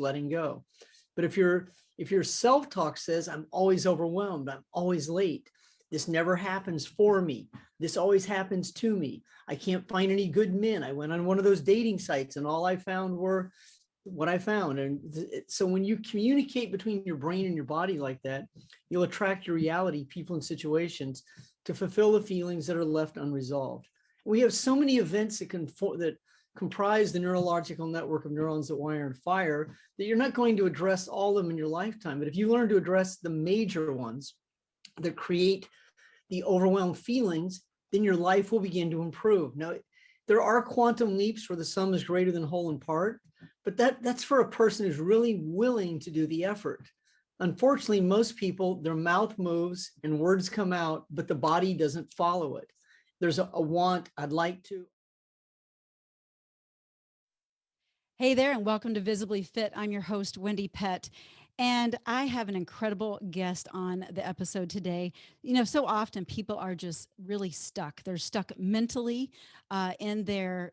letting go. But if your self-talk says, I'm always overwhelmed, I'm always late, this never happens for me, this always happens to me, I can't find any good men, I went on one of those dating sites and all I found were what I found. And so when you communicate between your brain and your body like that, you'll attract your reality, people and situations to fulfill the feelings that are left unresolved. We have so many events that comprise the neurological network of neurons that wire and fire that you're not going to address all of them in your lifetime. But if you learn to address the major ones that create the overwhelmed feelings, then your life will begin to improve. Now, there are quantum leaps where the sum is greater than whole and part, but that's for a person who's really willing to do the effort. Unfortunately, most people, their mouth moves and words come out, but the body doesn't follow it. There's a want, I'd like to. Hey there, and welcome to Visibly Fit. I'm your host, Wendie Pett. And I have an incredible guest on the episode today. You know, so often people are just really stuck. They're stuck mentally in their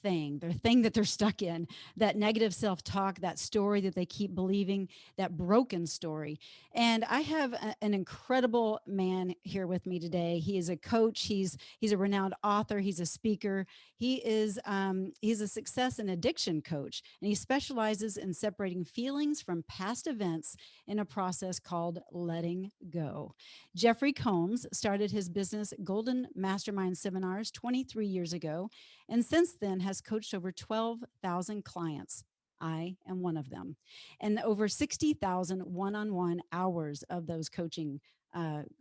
thing that they're stuck in, that negative self-talk, that story that they keep believing, that broken story. And I have an incredible man here with me today. He is a coach. He's a renowned author. He's a speaker. He's a success and addiction coach, and he specializes in separating feelings from past events in a process called letting go. Jeffery Combs started his business Golden Mastermind Seminars 23 years ago, and since then has coached over 12,000 clients. I am one of them, and over 60,000 one-on-one hours of those coaching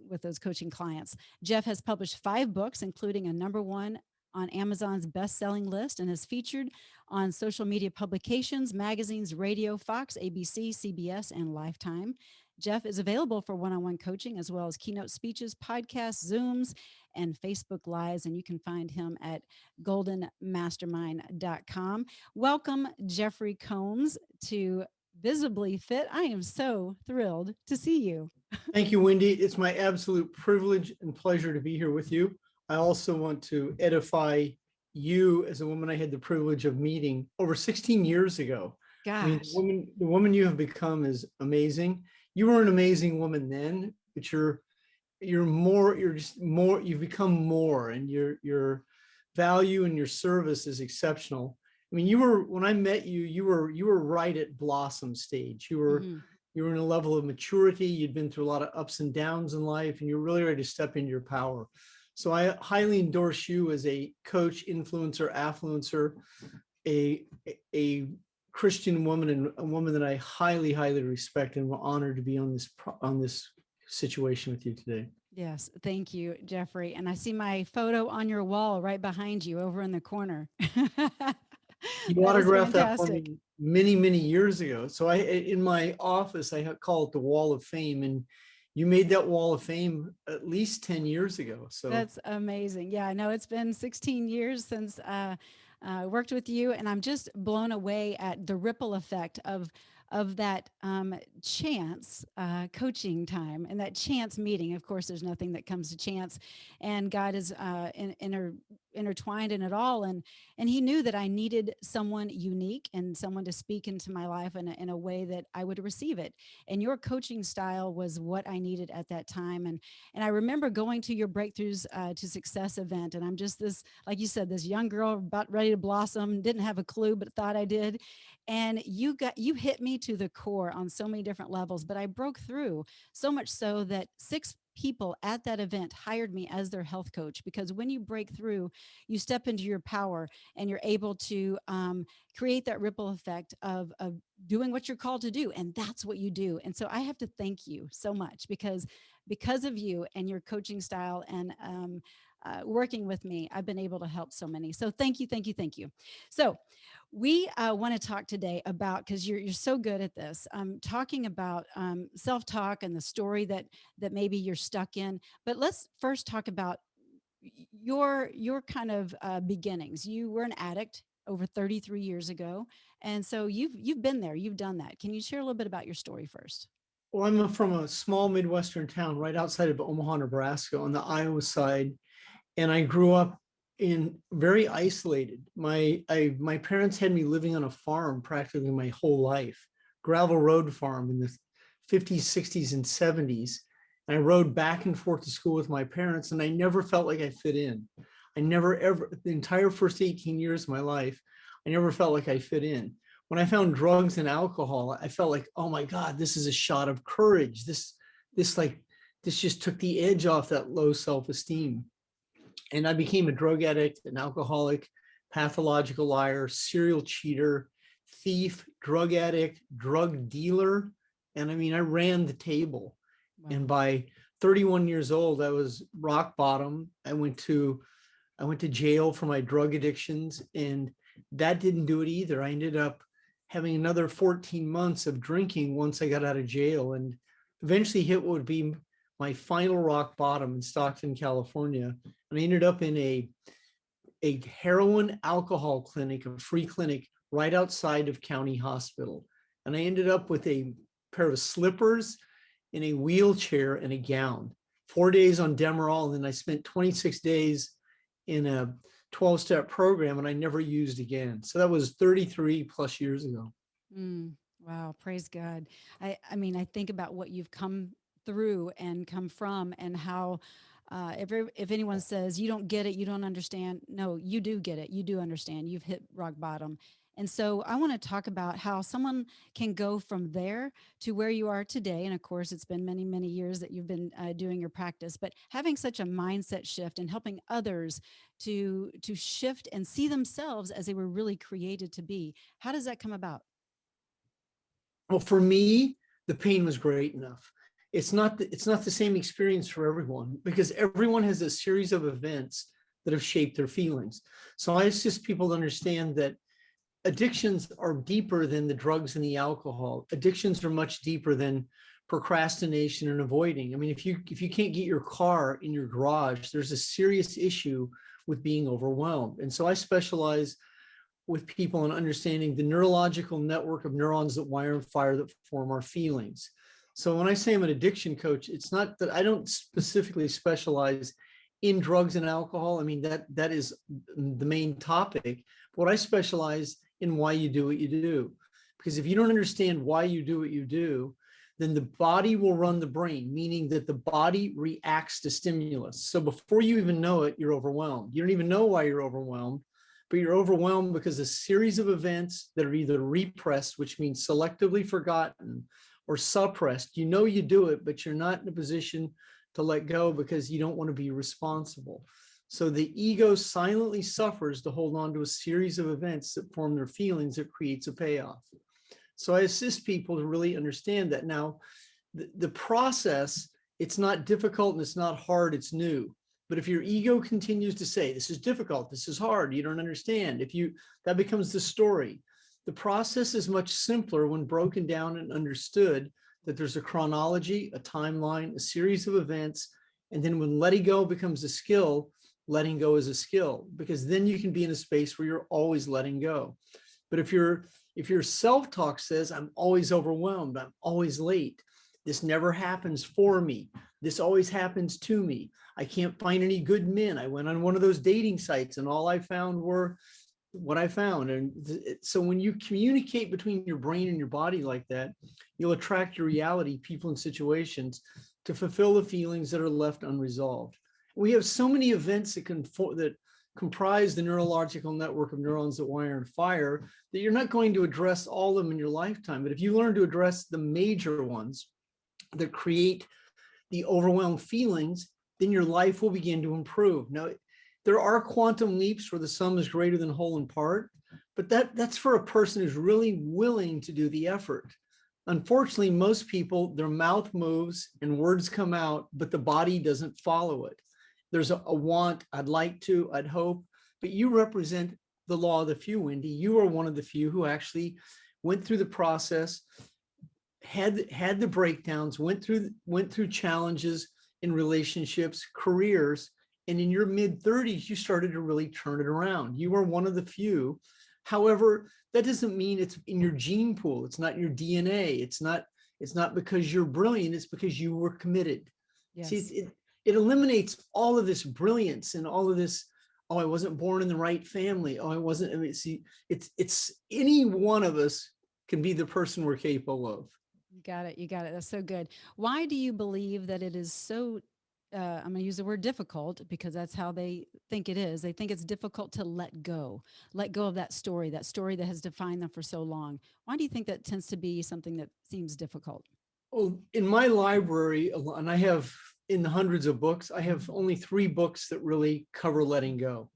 with those coaching clients. Jeff has published 5 books, including a #1 on Amazon's best-selling list, and is featured on social media publications, magazines, radio, Fox, ABC, CBS, and Lifetime. Jeff is available for one-on-one coaching as well as keynote speeches, podcasts, Zooms, and Facebook Lives, and you can find him at goldenmastermind.com. Welcome, Jeffery Combs, to Visibly Fit. I am so thrilled to see you. Thank you, Wendie. It's my absolute privilege and pleasure to be here with you. I also want to edify you as a woman I had the privilege of meeting over 16 years ago. Gosh. I mean, the woman you have become is amazing. You were an amazing woman then, but you've become more, and your value and your service is exceptional. I mean, when I met you, you were right at blossom stage. You were in a level of maturity. You'd been through a lot of ups and downs in life, and you're really ready to step into your power. So I highly endorse you as a coach, influencer, affluencer, a Christian woman, and a woman that I highly, highly respect, and will honor to be on this situation with you today. Yes, thank you, Jeffery. And I see my photo on your wall right behind you over in the corner. You autographed that for me many, many years ago. So in my office, I call it the Wall of Fame, and you made that Wall of Fame at least 10 years ago. So that's amazing. Yeah, I know it's been 16 years since I worked with you, and I'm just blown away at the ripple effect of that chance coaching time and that chance meeting. Of course, there's nothing that comes to chance, and God is intertwined in it all. And he knew that I needed someone unique and someone to speak into my life in a way that I would receive it. And your coaching style was what I needed at that time. And I remember going to your Breakthroughs to Success event, and I'm just this, like you said, this young girl about ready to blossom, didn't have a clue, but thought I did. And you hit me to the core on so many different levels, but I broke through so much so that 6 people at that event hired me as their health coach, because when you break through, you step into your power and you're able to create that ripple effect of doing what you're called to do. And that's what you do. And so I have to thank you so much because of you and your coaching style and working with me, I've been able to help so many. So thank you, thank you, thank you. So we want to talk today about, because you're so good at this, talking about self-talk and the story that maybe you're stuck in. But let's first talk about your kind of beginnings. You were an addict over 33 years ago, and so you've been there, you've done that. Can you share a little bit about your story first? Well, I'm from a small Midwestern town right outside of Omaha, Nebraska, on the Iowa side. And I grew up in very isolated. My parents had me living on a farm practically my whole life, gravel road farm in the 50s, 60s, and 70s. And I rode back and forth to school with my parents, and I never felt like I fit in. I never ever, the entire first 18 years of my life, I never felt like I fit in. When I found drugs and alcohol, I felt like, oh my God, this is a shot of courage. This just took the edge off that low self-esteem. And I became a drug addict, an alcoholic, pathological liar, serial cheater, thief, drug addict, drug dealer. And I mean, I ran the table. Wow. And by 31 years old, I was rock bottom. I went to jail for my drug addictions, and that didn't do it either. I ended up having another 14 months of drinking once I got out of jail, and eventually hit what would be my final rock bottom in Stockton, California. And I ended up in a heroin alcohol clinic, a free clinic right outside of County Hospital. And I ended up with a pair of slippers, in a wheelchair, and a gown. 4 days on Demerol, and then I spent 26 days in a 12-step program, and I never used again. So that was 33 plus years ago. Wow, praise God. I mean, I think about what you've come through and come from, and how if anyone says you don't get it, you don't understand, no, you do get it, you do understand, you've hit rock bottom. And so I want to talk about how someone can go from there to where you are today. And of course, it's been many, many years that you've been doing your practice, but having such a mindset shift and helping others to shift and see themselves as they were really created to be. How does that come about? Well, for me, the pain was great enough. It's not the same experience for everyone, because everyone has a series of events that have shaped their feelings. So I assist people to understand that addictions are deeper than the drugs and the alcohol. Addictions are much deeper than procrastination and avoiding. I mean, if you can't get your car in your garage, there's a serious issue with being overwhelmed. And so I specialize with people in understanding the neurological network of neurons that wire and fire that form our feelings. So when I say I'm an addiction coach, it's not that I don't specifically specialize in drugs and alcohol. I mean, that is the main topic. What I specialize in why you do what you do. Because if you don't understand why you do what you do, then the body will run the brain, meaning that the body reacts to stimulus. So before you even know it, you're overwhelmed. You don't even know why you're overwhelmed, but you're overwhelmed because a series of events that are either repressed, which means selectively forgotten, or suppressed. You know you do it, but you're not in a position to let go because you don't want to be responsible. So the ego silently suffers to hold on to a series of events that form their feelings that creates a payoff. So I assist people to really understand that. Now, the process, it's not difficult and it's not hard, it's new. But if your ego continues to say, this is difficult, this is hard, you don't understand, that becomes the story. The process is much simpler when broken down and understood, that there's a chronology, a timeline, a series of events. And then when letting go becomes a skill, letting go is a skill, because then you can be in a space where you're always letting go. But if your self-talk says, I'm always overwhelmed, I'm always late, this never happens for me, this always happens to me, I can't find any good men, I went on one of those dating sites and all I found were what I found. And so when you communicate between your brain and your body like that, you'll attract your reality, people and situations to fulfill the feelings that are left unresolved. We have so many events that comprise the neurological network of neurons that wire and fire that you're not going to address all of them in your lifetime. But if you learn to address the major ones that create the overwhelmed feelings, then your life will begin to improve. Now, there are quantum leaps where the sum is greater than whole and part, but that's for a person who's really willing to do the effort. Unfortunately, most people, their mouth moves and words come out, but the body doesn't follow it. There's a want, I'd like to, I'd hope, but you represent the law of the few, Wendie. You are one of the few who actually went through the process, had the breakdowns, went through challenges in relationships, careers, and in your mid-30s, you started to really turn it around. You are one of the few. However, that doesn't mean it's in your gene pool. It's not in your DNA. It's not because you're brilliant. It's because you were committed. Yes. See, it eliminates all of this brilliance and all of this Oh, I wasn't born in the right family. Oh, I wasn't. I mean, see, it's any one of us can be the person we're capable of. You got it. You got it. That's so good. Why do you believe that it is so? I'm going to use the word difficult because that's how they think it is. They think it's difficult to let go of that story that has defined them for so long. Why do you think that tends to be something that seems difficult? Well, in my library, and I have in the hundreds of books, I have only three books that really cover letting go.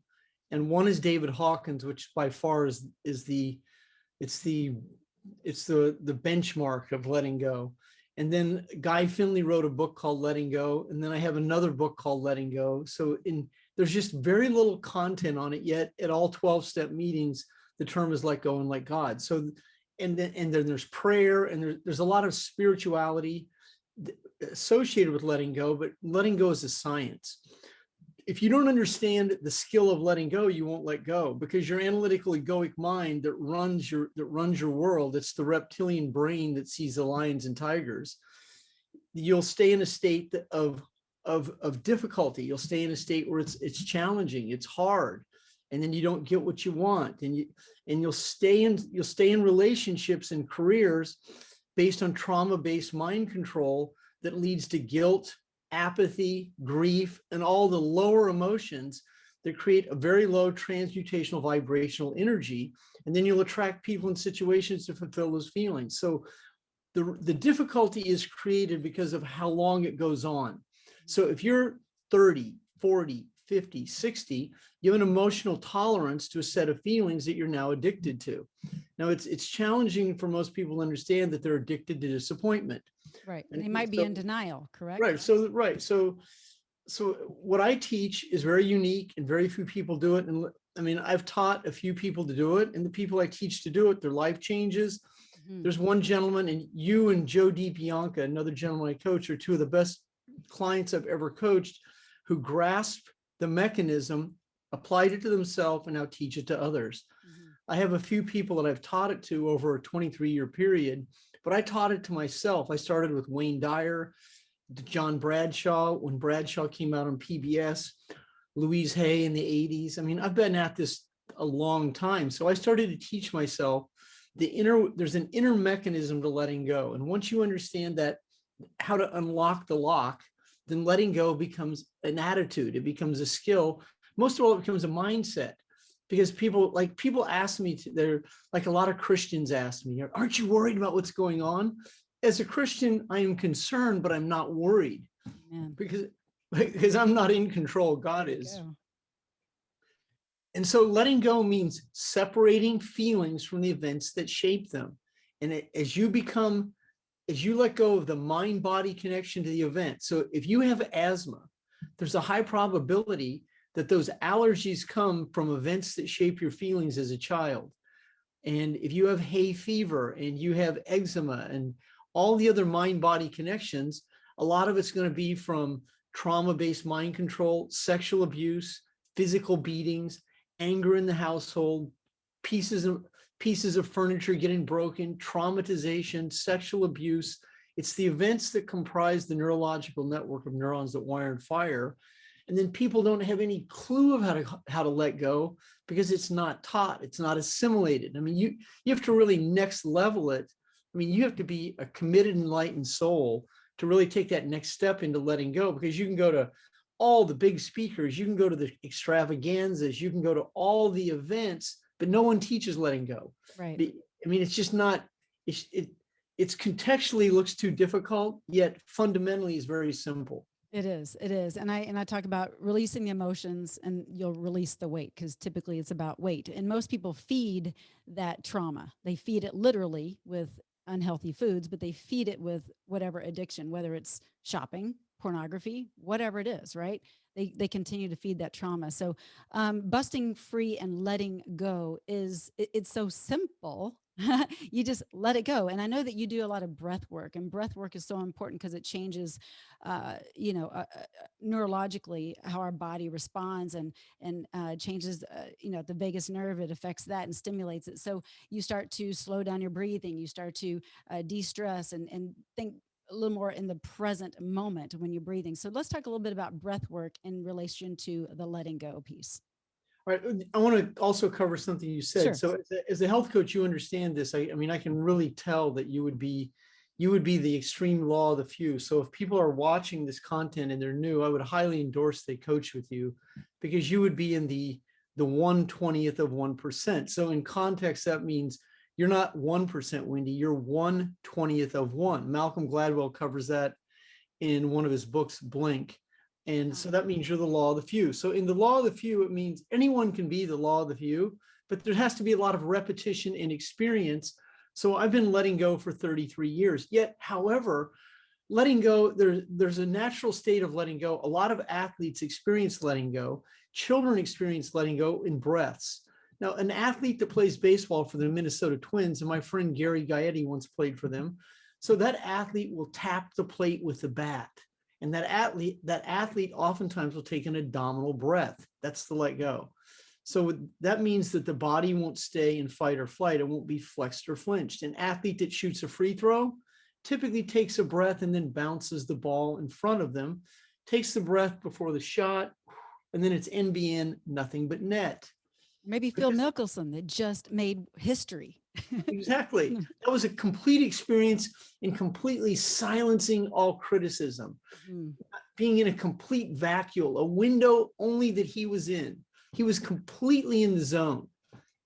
And one is David Hawkins, which by far is the it's the the benchmark of letting go. And then Guy Finley wrote a book called Letting Go, and then I have another book called Letting Go. So in there's just very little content on it, yet at all 12-step meetings the term is let go and let God. So and then there's prayer, and there's a lot of spirituality associated with letting go, but letting go is a science. If you don't understand the skill of letting go, you won't let go, because your analytical egoic mind that runs your world, it's the reptilian brain that sees the lions and tigers. You'll stay in a state of difficulty. You'll stay in a state where it's challenging, it's hard, and then you don't get what you want, and you'll stay in relationships and careers based on trauma-based mind control that leads to guilt, apathy, grief, and all the lower emotions that create a very low transmutational vibrational energy. And then you'll attract people and situations to fulfill those feelings. So the difficulty is created because of how long it goes on. So if you're 30, 40, 50, 60, you have an emotional tolerance to a set of feelings that you're now addicted to. Now it's challenging for most people to understand that they're addicted to disappointment. Right. And They might be so, in denial, correct? So what I teach is very unique, and very few people do it. And I mean, I've taught a few people to do it, and the people I teach to do it, their life changes. Mhm. There's one gentleman, and you and Joe DiBianca, another gentleman I coach, are two of the best clients I've ever coached, who grasp the mechanism, applied it to themselves, and now teach it to others. Mhm. I have a few people that I've taught it to over a 23-year period, but I taught it to myself. I started with Wayne Dyer, John Bradshaw, when Bradshaw came out on PBS, Louise Hay in the 80s. I mean, I've been at this a long time. So I started to teach myself there's an inner mechanism to letting go. And once you understand that, how to unlock the lock, then letting go becomes an attitude. It becomes a skill. Most of all, it becomes a mindset. Because people ask me, they're like, a lot of Christians ask me, aren't you worried about what's going on? As a Christian, I am concerned, but I'm not worried, Amen. because I'm not in control. God There you is. go. And so letting go means separating feelings from the events that shape them. And as you let go of the mind body connection to the event. So if you have asthma, there's a high probability that those allergies come from events that shape your feelings as a child. And if you have hay fever and you have eczema and all the other mind body connections, a lot of it's going to be from trauma-based mind control, sexual abuse, physical beatings, anger in the household, pieces of furniture getting broken, traumatization, sexual abuse. It's the events that comprise the neurological network of neurons that wire and fire. And then people don't have any clue of how to let go, because it's not taught, it's not assimilated. I mean, you have to really next level it. I mean, you have to be a committed, enlightened soul to really take that next step into letting go, because you can go to all the big speakers, you can go to the extravaganzas, you can go to all the events, but no one teaches letting go. Right. I mean, it's just not, it's contextually looks too difficult, yet fundamentally is very simple. It is. It is. And I talk about releasing the emotions, and you'll release the weight, because typically it's about weight. And most people feed that trauma. They feed it literally with unhealthy foods, but they feed it with whatever addiction, whether it's shopping, pornography, whatever it is, right? They continue to feed that trauma. So busting free and letting go it's so simple. You just let it go. And I know that you do a lot of breath work, and breath work is so important because it changes neurologically how our body responds, and changes the vagus nerve. It affects that and stimulates it. So you start to slow down your breathing. You start to de-stress and think a little more in the present moment when you're breathing. So let's talk a little bit about breath work in relation to the letting go piece. All right. I want to also cover something you said. Sure. So as a health coach, you understand this. I mean, I can really tell that you would be the extreme law of the few. So if people are watching this content and they're new, I would highly endorse they coach with you, because you would be in the 1/20th of 1%. So in context, that means you're not 1%, Wendie, you're 1/20th of one. Malcolm Gladwell covers that in one of his books, Blink. And so that means you're the law of the few. So in the law of the few, it means anyone can be the law of the few, but there has to be a lot of repetition and experience. So I've been letting go for 33 years. Yet, however, letting go, there's a natural state of letting go. A lot of athletes experience letting go. Children experience letting go in breaths. Now, an athlete that plays baseball for the Minnesota Twins, and my friend Gary Gaetti once played for them, so that athlete will tap the plate with the bat. And that athlete oftentimes will take an abdominal breath. That's the let go. So that means that the body won't stay in fight or flight. It won't be flexed or flinched. An athlete that shoots a free throw typically takes a breath and then bounces the ball in front of them, takes the breath before the shot, and then it's NBN, nothing but net. Maybe Phil Mickelson that just made history. Exactly. That was a complete experience in completely silencing all criticism, being in a complete vacuole, a window only that he was in. He was completely in the zone.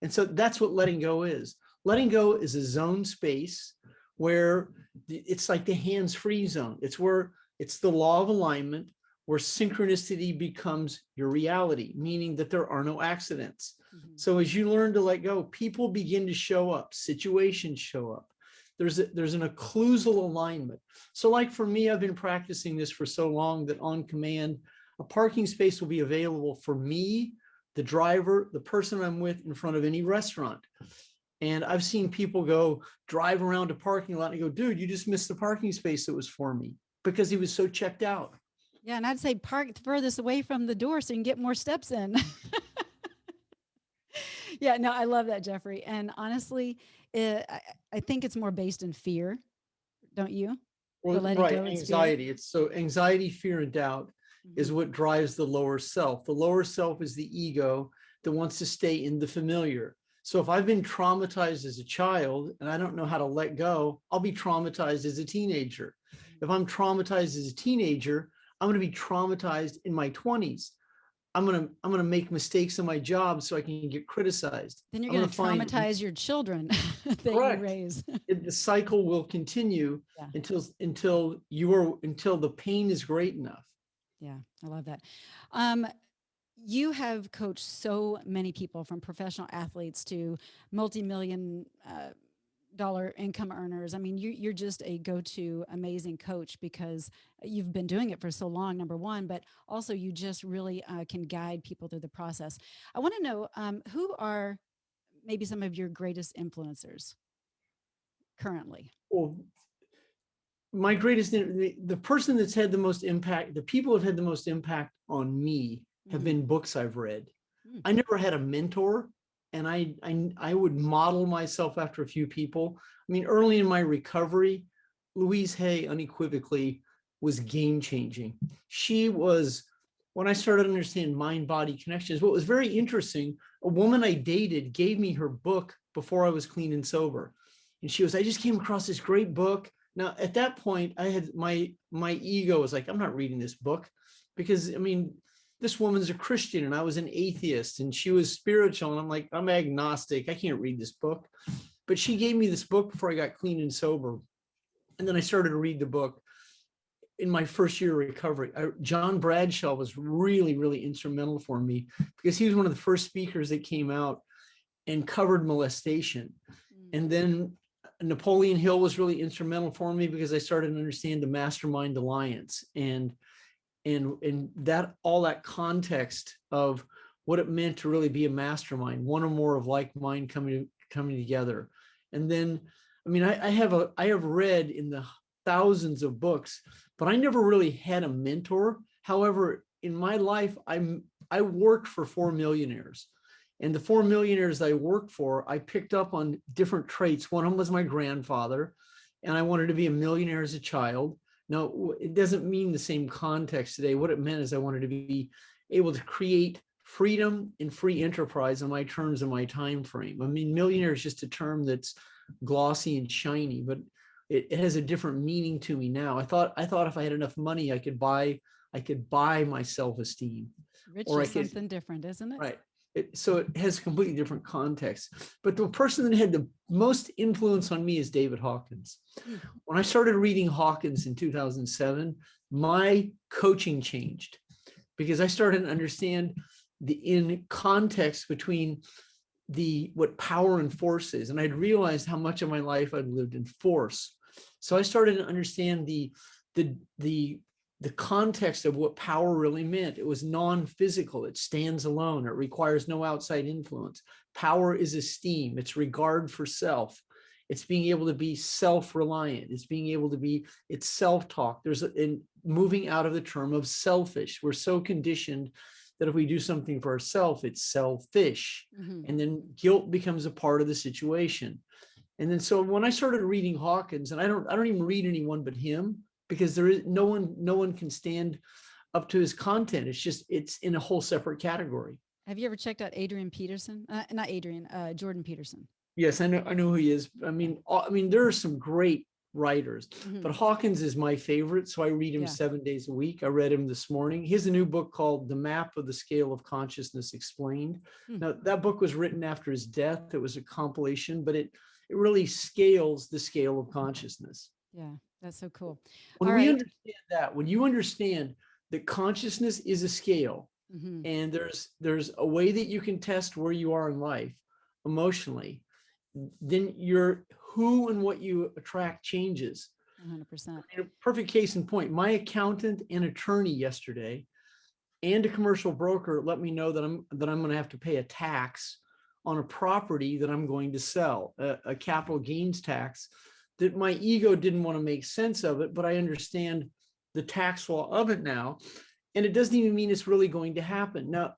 And so that's what letting go is. Letting go is a zone space where it's like the hands-free zone. It's where it's the law of alignment, where synchronicity becomes your reality, meaning that there are no accidents. So as you learn to let go, people begin to show up, situations show up. There's an occlusal alignment. So like for me, I've been practicing this for so long that on command, a parking space will be available for me, the driver, the person I'm with in front of any restaurant. And I've seen people go drive around a parking lot and go, dude, you just missed the parking space that was for me, because he was so checked out. Yeah, and I'd say park furthest away from the door so you can get more steps in. Yeah, no, I love that, Jeffrey. And honestly, I think it's more based in fear, don't you? Well, right, anxiety. It's so anxiety, fear, and doubt is what drives the lower self. The lower self is the ego that wants to stay in the familiar. So if I've been traumatized as a child and I don't know how to let go, I'll be traumatized as a teenager. If I'm traumatized as a teenager, I'm going to be traumatized in my 20s. I'm gonna make mistakes in my job so I can get criticized. Then you're going to traumatize your children that you raise. The cycle will continue until the pain is great enough. Yeah, I love that. You have coached so many people, from professional athletes to multi-million dollar income earners. I mean, you're just a go-to amazing coach because you've been doing it for so long, number one, but also you just really can guide people through the process. I want to know who are maybe some of your greatest influencers currently? Well, my greatest, the person that's had the most impact, the people that have had the most impact on me have been books I've read. I never had a mentor, and I would model myself after a few people. I mean, early in my recovery, Louise Hay unequivocally was game changing. She was, when I started to understand mind-body connections, what was very interesting, a woman I dated gave me her book before I was clean and sober. And she was, I just came across this great book. Now, at that point, I had my ego was like, I'm not reading this book, because, I mean, this woman's a Christian and I was an atheist, and she was spiritual. And I'm like, I'm agnostic. I can't read this book. But she gave me this book before I got clean and sober. And then I started to read the book in my first year of recovery. John Bradshaw was really, really instrumental for me, because he was one of the first speakers that came out and covered molestation. And then Napoleon Hill was really instrumental for me, because I started to understand the Mastermind Alliance and that all that context of what it meant to really be a mastermind, one or more of like mind coming together. And then, I mean, I have read in the thousands of books, but I never really had a mentor. However, in my life, I worked for 4 millionaires. And the 4 millionaires I worked for, I picked up on different traits. One of them was my grandfather, and I wanted to be a millionaire as a child. Now, it doesn't mean the same context today. What it meant is I wanted to be able to create freedom and free enterprise on my terms and my time frame. I mean, millionaire is just a term that's glossy and shiny, but it has a different meaning to me now. I thought if I had enough money, I could buy my self-esteem, Rich or I is could, something different, isn't it? right. So it has a completely different context. But the person that had the most influence on me is David Hawkins. Mm. When I started reading Hawkins in 2007, my coaching changed because I started to understand the in context between what power and force is. And I'd realized how much of my life I'd lived in force. So I started to understand the context of what power really meant. It was non-physical. It stands alone. It requires no outside influence. Power is esteem. It's regard for self. It's being able to be self-reliant. It's self-talk. In moving out of the term of selfish. We're so conditioned that if we do something for ourselves, it's selfish. Mm-hmm. And then guilt becomes a part of the situation. And then so when I started reading Hawkins, and I don't even read anyone but him, because there is no one can stand up to his content. It's in a whole separate category. Have you ever checked out Adrian Peterson? Not Adrian, Jordan Peterson. Yes, I know who he is. I mean, there are some great writers, Mm-hmm. but Hawkins is my favorite. So I read him 7 days a week. I read him this morning. He has a new book called The Map of the Scale of Consciousness Explained. Mm-hmm. Now, that book was written after his death. It was a compilation, but it really scales the scale of consciousness. Yeah, that's so cool. When we understand that, when you understand that consciousness is a scale, mm-hmm. and there's a way that you can test where you are in life emotionally, then your who and what you attract changes. 100%. A perfect case in point, my accountant and attorney yesterday and a commercial broker let me know that I'm going to have to pay a tax on a property that I'm going to sell, a capital gains tax that my ego didn't want to make sense of it, but I understand the tax law of it now. And it doesn't even mean it's really going to happen. Now,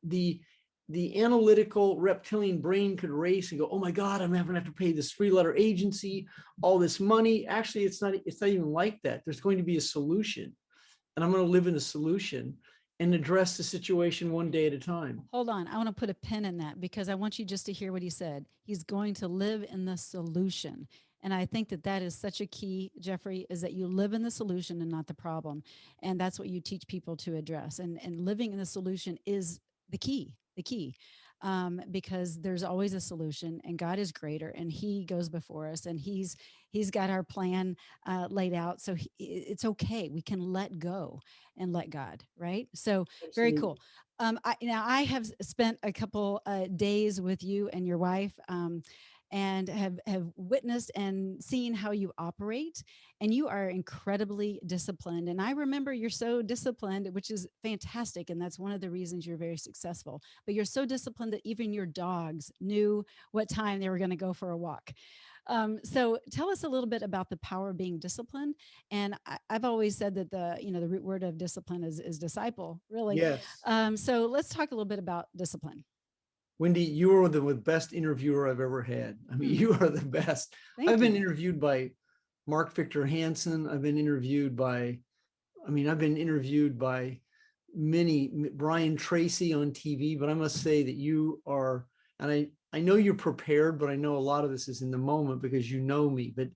the analytical reptilian brain could race and go, oh my God, I'm going to have to pay this 3-letter agency, all this money. Actually, it's not even like that. There's going to be a solution, and I'm going to live in the solution and address the situation one day at a time. Hold on. I want to put a pin in that because I want you just to hear what he said. He's going to live in the solution. And I think that is such a key, Jeffrey, is that you live in the solution and not the problem. And that's what you teach people to address. And living in the solution is the key. Because there's always a solution, and God is greater, and He goes before us, and He's got our plan laid out. So it's okay. We can let go and let God, right? So absolutely. Very cool. I have spent a couple days with you and your wife. And have witnessed and seen how you operate, and you are incredibly disciplined. And I remember you're so disciplined, which is fantastic, and that's one of the reasons you're very successful. But you're so disciplined that even your dogs knew what time they were going to go for a walk. So tell us a little bit about the power of being disciplined. And I've always said that the root word of discipline is disciple, really. Yes. So let's talk a little bit about discipline. Wendie, you are the best interviewer I've ever had. I mean, you are the best. I've been interviewed by Mark Victor Hansen. I've been interviewed by many, Brian Tracy on TV, but I must say that you are, and I know you're prepared, but I know a lot of this is in the moment because you know me. But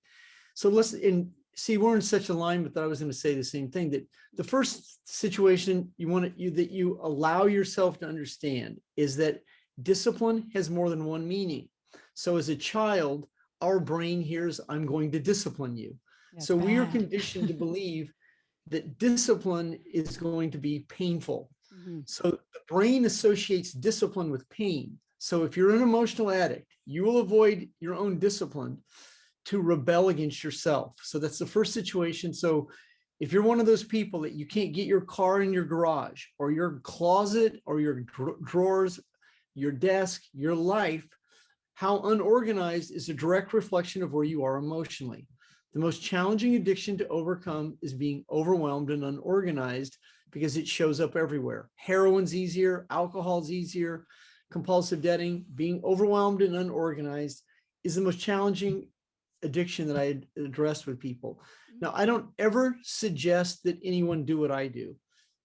so we're in such alignment that I was going to say the same thing, that the first situation that you allow yourself to understand is that discipline has more than one meaning. So as a child, our brain hears, I'm going to discipline you. That's so bad. We are conditioned to believe that discipline is going to be painful. Mm-hmm. So the brain associates discipline with pain. So if you're an emotional addict, you will avoid your own discipline to rebel against yourself. So that's the first situation. So if you're one of those people that you can't get your car in your garage or your closet or your drawers, your desk, your life, how unorganized is a direct reflection of where you are emotionally. The most challenging addiction to overcome is being overwhelmed and unorganized because it shows up everywhere. Heroin's easier, alcohol's easier, compulsive debting. Being overwhelmed and unorganized is the most challenging addiction that I address with people. Now, I don't ever suggest that anyone do what I do,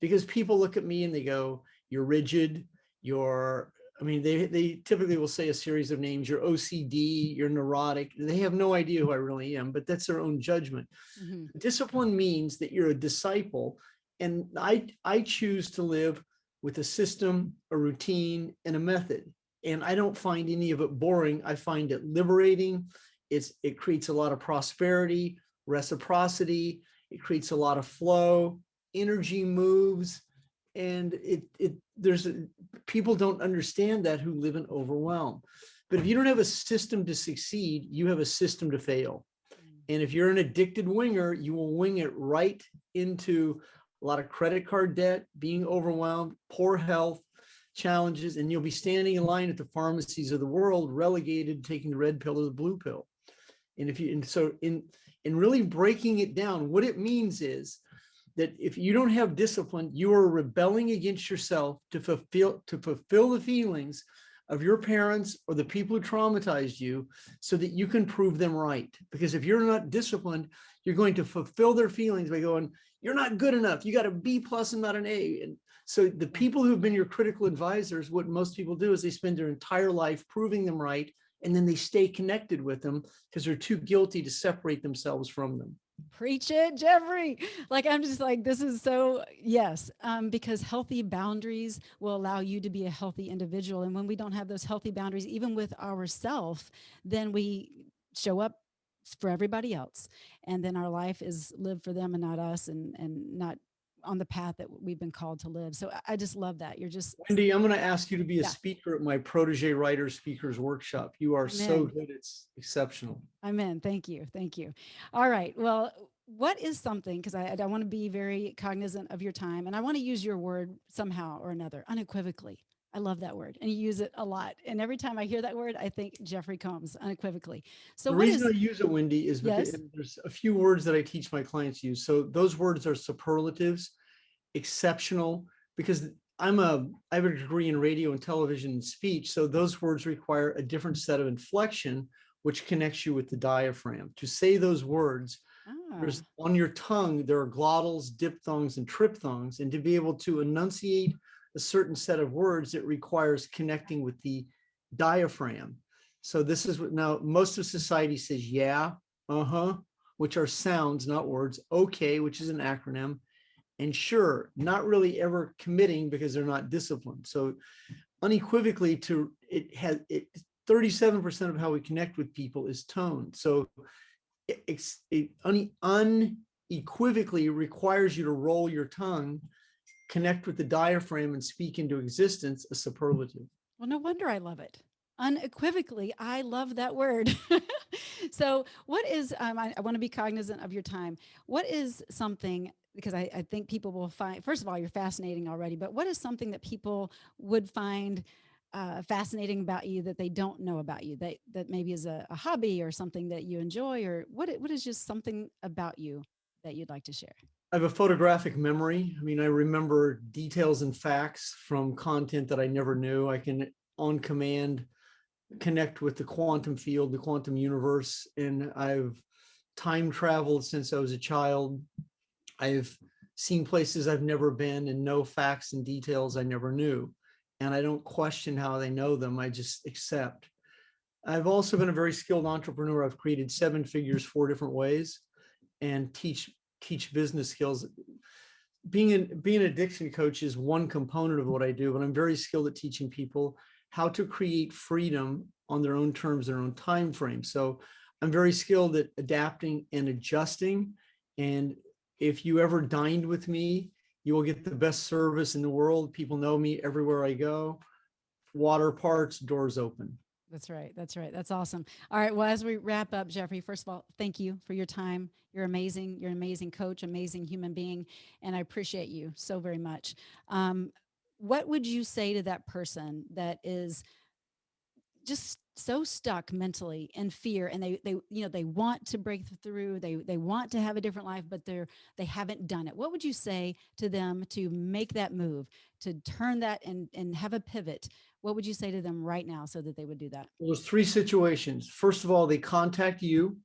because people look at me and they go, you're rigid, your, I mean, they typically will say a series of names, your OCD, you're neurotic. They have no idea who I really am, but that's their own judgment. Hmm. Discipline means that you're a disciple, and I choose to live with a system, a routine, and a method. And I don't find any of it boring. I find it liberating. It creates a lot of prosperity, reciprocity. It creates a lot of flow, energy moves, and people don't understand that who live in overwhelm. But if you don't have a system to succeed, you have a system to fail. And if you're an addicted winger, you will wing it right into a lot of credit card debt, being overwhelmed, poor health challenges, and you'll be standing in line at the pharmacies of the world, relegated to taking the red pill or the blue pill. In really breaking it down, what it means is that if you don't have discipline, you are rebelling against yourself to fulfill the feelings of your parents or the people who traumatized you, so that you can prove them right. Because if you're not disciplined, you're going to fulfill their feelings by going, you're not good enough. You got a B+ and not an A. And so the people who've been your critical advisors, what most people do is they spend their entire life proving them right, and then they stay connected with them because they're too guilty to separate themselves from them. Preach it, Jeffrey. Like, I'm just like, this is so, yes, because healthy boundaries will allow you to be a healthy individual. And when we don't have those healthy boundaries, even with ourselves, then we show up for everybody else. And then our life is lived for them and not us, and not on the path that we've been called to live. So I just love that. You're just, Wendie, I'm going to ask you to be a yeah. speaker at my Protege Writer Speakers Workshop. You are so Amen. good. It's exceptional. Amen. Thank you. Thank you. All right. Well, what is something, because I want to be very cognizant of your time, and I want to use your word somehow or another, unequivocally. I love that word, and you use it a lot. And every time I hear that word, I think Jeffery Combs, unequivocally. So The what reason is, I use it, Wendie, is because yes? there's a few words that I teach my clients use. So those words are superlatives, exceptional, because I have a degree in radio and television and speech. So those words require a different set of inflection, which connects you with the diaphragm. To say those words, Ah, there's on your tongue, there are glottals, diphthongs, and triphthongs. And to be able to enunciate a certain set of words, it requires connecting with the diaphragm. So this is what now most of society says, yeah, uh-huh, which are sounds, not words. Okay, which is an acronym. And sure, not really ever committing because they're not disciplined. So unequivocally, 37% of how we connect with people is tone. So it unequivocally requires you to roll your tongue, connect with the diaphragm, and speak into existence a superlative. well, no wonder I love it. Unequivocally, I love that word. So, what is, I want to be cognizant of your time. What is something, because I think people will find, first of all, you're fascinating already, but what is something that people would find fascinating about you that they don't know about you, that maybe is a hobby or something that you enjoy, or what is just something about you that you'd like to share? I have a photographic memory. I mean, I remember details and facts from content that I never knew. I can, on command, connect with the quantum field, the quantum universe, and I've time traveled since I was a child. I've seen places I've never been and know facts and details I never knew. And I don't question how they know them. I just accept. I've also been a very skilled entrepreneur. I've created 7 figures 4 different ways and teach business skills. Being an addiction coach is one component of what I do, but I'm very skilled at teaching people how to create freedom on their own terms, their own time frame. So I'm very skilled at adapting and adjusting. And if you ever dined with me, you will get the best service in the world. People know me everywhere I go. Water parts, doors open. That's right. That's right. That's awesome. All right. Well, as we wrap up, Jeffrey, first of all, thank you for your time. You're amazing. You're an amazing coach, amazing human being, and I appreciate you so very much. What would you say to that person that is just so stuck mentally in fear, and they want to break through, they want to have a different life, but they haven't done it? What would you say to them to make that move, to turn that and have a pivot? What would you say to them right now so that they would do that? Well, there's 3 situations. First of all, they contact you.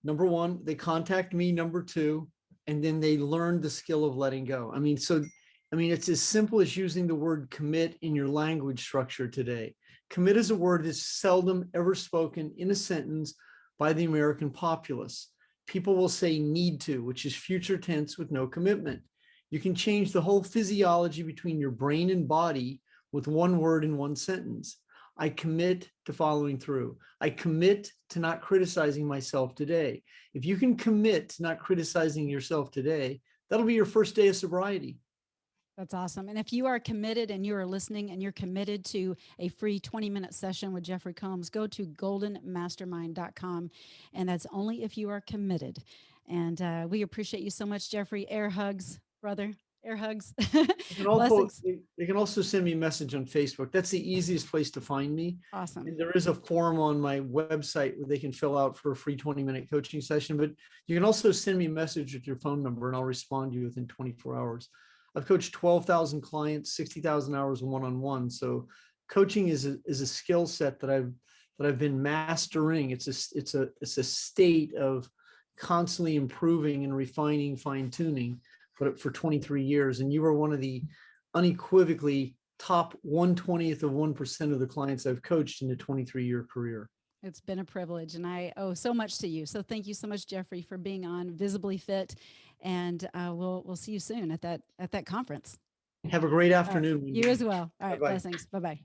Number 1, they contact me. Number 2, and then they learn the skill of letting go. I mean, so I mean, it's as simple as using the word commit in your language structure today. Commit is a word that's seldom ever spoken in a sentence by the American populace. People will say need to, which is future tense with no commitment. You can change the whole physiology between your brain and body with one word in one sentence. I commit to following through. I commit to not criticizing myself today. If you can commit to not criticizing yourself today, that'll be your first day of sobriety. That's awesome. And if you are committed and you are listening and you're committed to a free 20-minute session with Jeffery Combs, go to goldenmastermind.com. And that's only if you are committed. And we appreciate you so much, Jeffery. Air hugs, brother. Air hugs. Blessings. They can also send me a message on Facebook. That's the easiest place to find me. Awesome. And there is a form on my website where they can fill out for a free 20-minute coaching session. But you can also send me a message with your phone number and I'll respond to you within 24 hours. I've coached 12,000 clients, 60,000 hours one-on-one. So coaching is a skill set that I've been mastering. It's a state of constantly improving and refining, fine-tuning for 23 years. And you were one of the unequivocally top 1/20th of 1% of the clients I've coached in a 23-year career. It's been a privilege, and I owe so much to you. So thank you so much, Jeffery, for being on Visibly Fit, and we'll see you soon at that conference. Have a great All afternoon. right. You as well. All right. Bye-bye. Blessings. Bye-bye.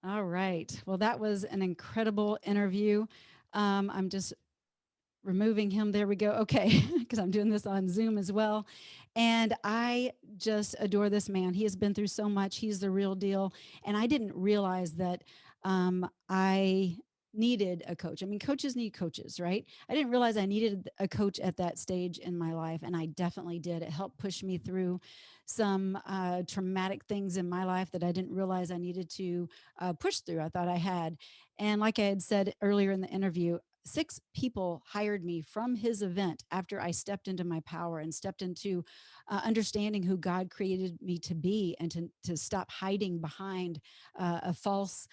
All right. Well, that was an incredible interview. I'm just removing him. There we go. Okay. Because I'm doing this on Zoom as well. And I just adore this man. He has been through so much. He's the real deal. And I didn't realize that I needed a coach. I mean, coaches need coaches, right? I didn't realize I needed a coach at that stage in my life. And I definitely did. It helped push me through some traumatic things in my life that I didn't realize I needed to push through. I thought I had. And like I had said earlier in the interview, 6 people hired me from his event after I stepped into my power and stepped into understanding who God created me to be, and to stop hiding behind a false,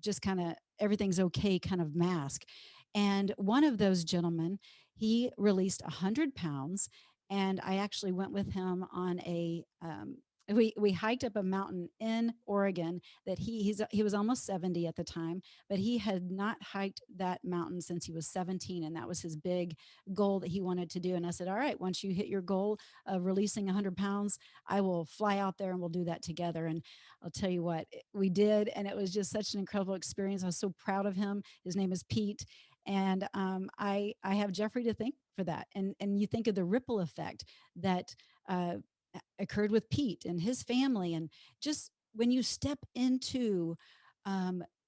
just kind of everything's okay kind of mask. And one of those gentlemen, he released 100 pounds. And I actually went with him on we hiked up a mountain in Oregon that he was almost 70 at the time, but he had not hiked that mountain since he was 17. And that was his big goal that he wanted to do. And I said, all right, once you hit your goal of releasing 100 pounds, I will fly out there and we'll do that together. And I'll tell you what, we did. And it was just such an incredible experience. I was so proud of him. His name is Pete. And I have Jeffery to thank for that. And you think of the ripple effect that occurred with Pete and his family. And just when you step into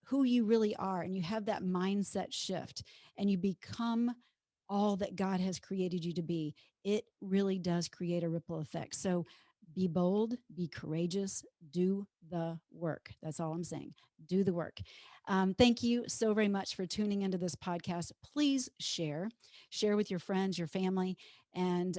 who you really are and you have that mindset shift and you become all that God has created you to be, it really does create a ripple effect. So be bold, be courageous, do the work. That's all I'm saying. Do the work. Thank you so very much for tuning into this podcast. Please share with your friends, your family, and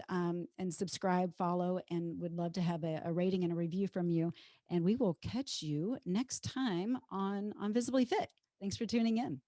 subscribe, follow, and would love to have a rating and a review from you. And we will catch you next time on Visibly Fit. Thanks for tuning in.